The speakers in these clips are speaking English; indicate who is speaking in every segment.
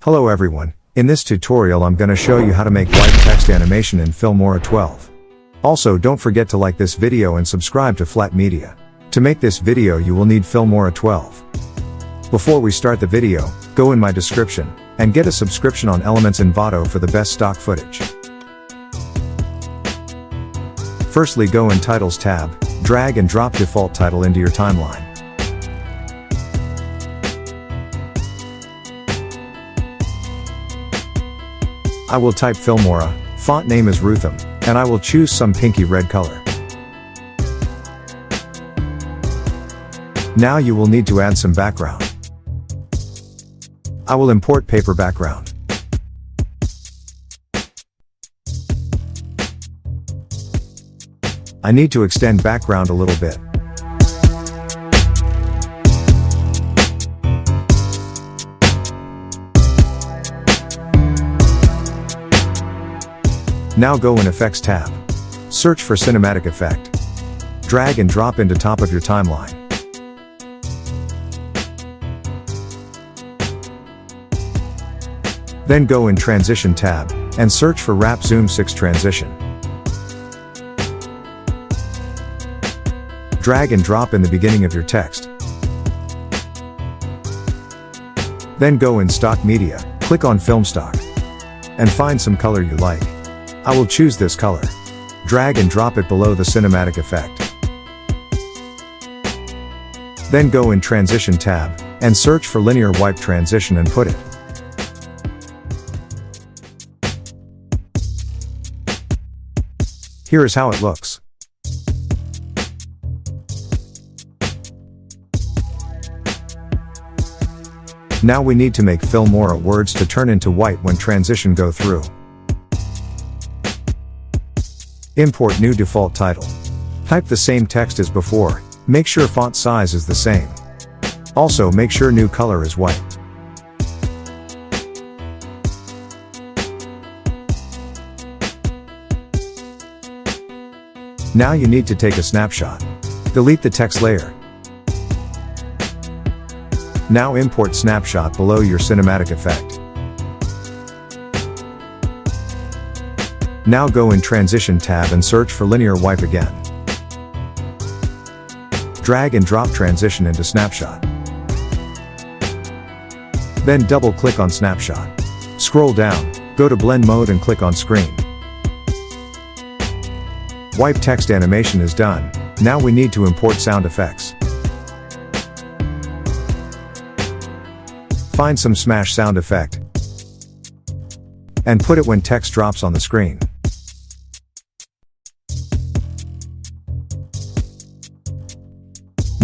Speaker 1: Hello everyone, in this tutorial I'm gonna show you how to make white text animation in Filmora 12. Also don't forget to like this video and subscribe to Flat Media. To make this video you will need Filmora 12. Before we start the video, go in my description, and get a subscription on Elements Envato for the best stock footage. Firstly go in Titles tab, drag and drop default title into your timeline. I will type Filmora, font name is Rutham, and I will choose some pinky red color. Now you will need to add some background. I will import paper background. I need to extend background a little bit. Now go in Effects tab. Search for Cinematic Effect. Drag and drop into top of your timeline. Then go in Transition tab, and search for Wrap Zoom 6 Transition. Drag and drop in the beginning of your text. Then go in Stock Media, click on Film Stock, and find some color you like. I will choose this color. Drag and drop it below the cinematic effect. Then go in Transition tab, and search for Linear Wipe Transition and put it. Here is how it looks. Now we need to make Filmora words to turn into white when transition go through. Import new default title. Type the same text as before, make sure font size is the same. Also make sure new color is white. Now you need to take a snapshot. Delete the text layer. Now import snapshot below your cinematic effect. Now go in Transition tab and search for Linear Wipe again. Drag and drop transition into snapshot. Then double click on snapshot. Scroll down, go to blend mode and click on screen. Wipe text animation is done. Now we need to import sound effects. Find some smash sound effect and put it when text drops on the screen.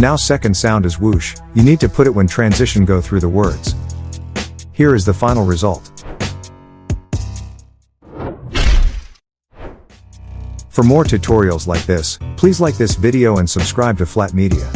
Speaker 1: Now second sound is whoosh, you need to put it when transition go through the words. Here is the final result. For more tutorials like this, please like this video and subscribe to Flat Media.